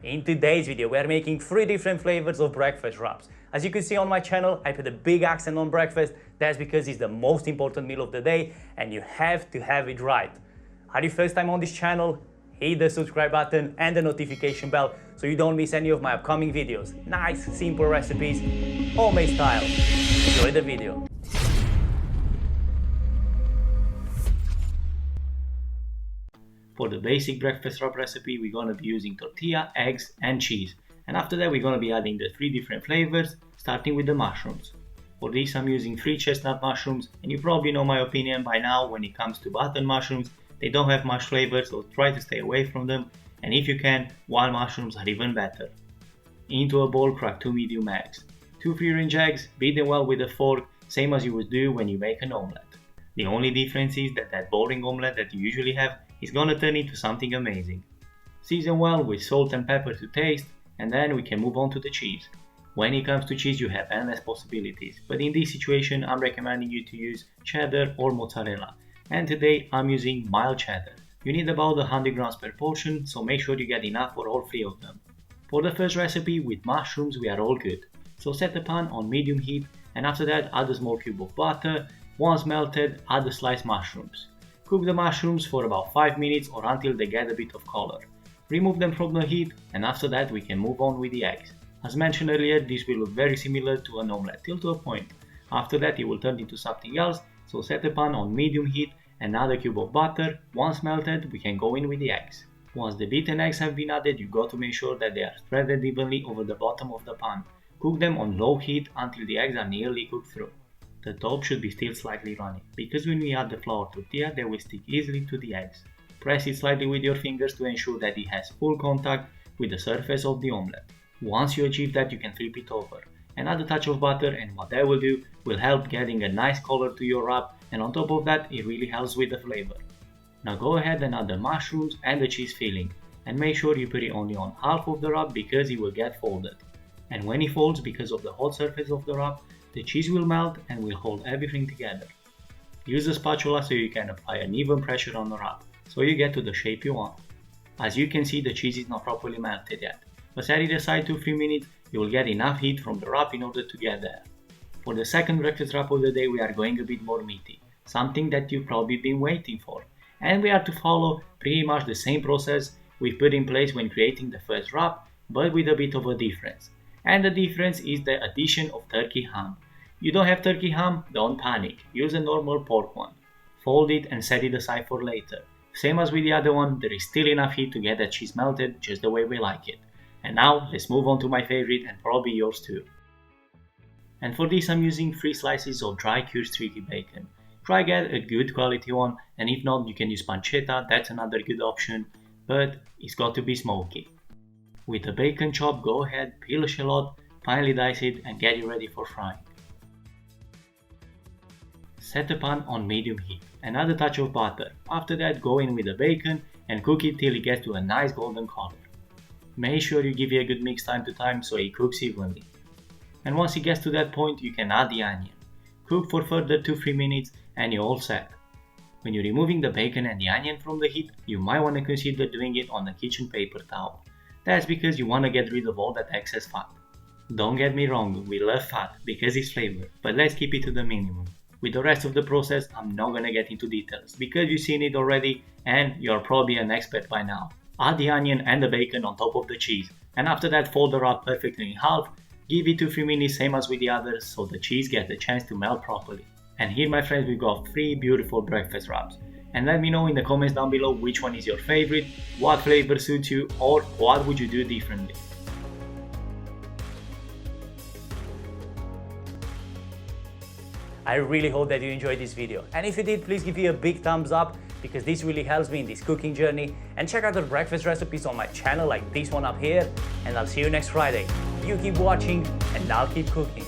In today's video, we are making 3 different flavors of breakfast wraps. As you can see on my channel, I put a big accent on breakfast. That's because it's the most important meal of the day and you have to have it right. Are you first time on this channel? Hit the subscribe button and the notification bell so you don't miss any of my upcoming videos. Nice, simple recipes, homemade style. Enjoy the video. For the basic breakfast wrap recipe, we're going to be using tortilla, eggs and cheese. And after that, we're going to be adding the 3 different flavors, starting with the mushrooms. For this, I'm using 3 chestnut mushrooms, and you probably know my opinion by now when it comes to button mushrooms. They don't have much flavor, so try to stay away from them. And if you can, wild mushrooms are even better. Into a bowl, crack 2 medium eggs. 2 free-range eggs, beat them well with a fork, same as you would do when you make an omelette. The only difference is that boring omelette that you usually have is gonna turn into something amazing. Season well with salt and pepper to taste, and then we can move on to the cheese. When it comes to cheese, you have endless possibilities, but in this situation I'm recommending you to use cheddar or mozzarella, and today I'm using mild cheddar. You need about 100 grams per portion, so make sure you get enough for all 3 of them. For the first recipe with mushrooms, we are all good. So set the pan on medium heat, and after that add a small cube of butter. Once melted, add the sliced mushrooms. Cook the mushrooms for about 5 minutes or until they get a bit of color. Remove them from the heat, and after that we can move on with the eggs. As mentioned earlier, this will look very similar to an omelette till to a point. After that it will turn into something else, so set the pan on medium heat and add a cube of butter. Once melted, we can go in with the eggs. Once the beaten eggs have been added, you got to make sure that they are spread evenly over the bottom of the pan. Cook them on low heat until the eggs are nearly cooked through. The top should be still slightly runny, because when we add the flour tortilla, they will stick easily to the eggs. Press it slightly with your fingers to ensure that it has full contact with the surface of the omelette. Once you achieve that, you can flip it over and add a touch of butter, and what that will do will help getting a nice color to your wrap, and on top of that it really helps with the flavor. Now go ahead and add the mushrooms and the cheese filling, and make sure you put it only on half of the wrap because it will get folded. And when it folds, because of the hot surface of the wrap, the cheese will melt and will hold everything together. Use a spatula so you can apply an even pressure on the wrap, so you get to the shape you want. As you can see, the cheese is not properly melted yet, but set it aside 2-3 minutes, you will get enough heat from the wrap in order to get there. For the second breakfast wrap of the day, we are going a bit more meaty, something that you've probably been waiting for, and we are to follow pretty much the same process we put in place when creating the first wrap, but with a bit of a difference. And the difference is the addition of turkey ham. You don't have turkey ham? Don't panic, use a normal pork one. Fold it and set it aside for later. Same as with the other one, there is still enough heat to get the cheese melted just the way we like it. And now let's move on to my favorite and probably yours too. And for this I'm using 3 slices of dry cured streaky bacon. Try get a good quality one, and if not you can use pancetta, that's another good option, but it's got to be smoky. With the bacon chop, go ahead, peel a shallot, finely dice it and get it ready for frying. Set the pan on medium heat and add a touch of butter. After that, go in with the bacon and cook it till it gets to a nice golden color. Make sure you give it a good mix time to time so it cooks evenly. And once it gets to that point, you can add the onion. Cook for further 2-3 minutes and you're all set. When you're removing the bacon and the onion from the heat, you might want to consider doing it on a kitchen paper towel. That's because you want to get rid of all that excess fat. Don't get me wrong, we love fat because it's flavor, but let's keep it to the minimum. With the rest of the process, I'm not gonna get into details because you've seen it already and you're probably an expert by now. Add the onion and the bacon on top of the cheese, and after that fold the wrap perfectly in half. Give it 2-3 minutes, same as with the others, so the cheese gets a chance to melt properly. And here, my friends, we've got 3 beautiful breakfast wraps. And let me know in the comments down below which one is your favorite, what flavor suits you, or what would you do differently. I really hope that you enjoyed this video, and if you did, please give it a big thumbs up because this really helps me in this cooking journey, and check out the breakfast recipes on my channel like this one up here, and I'll see you next Friday. You keep watching and I'll keep cooking.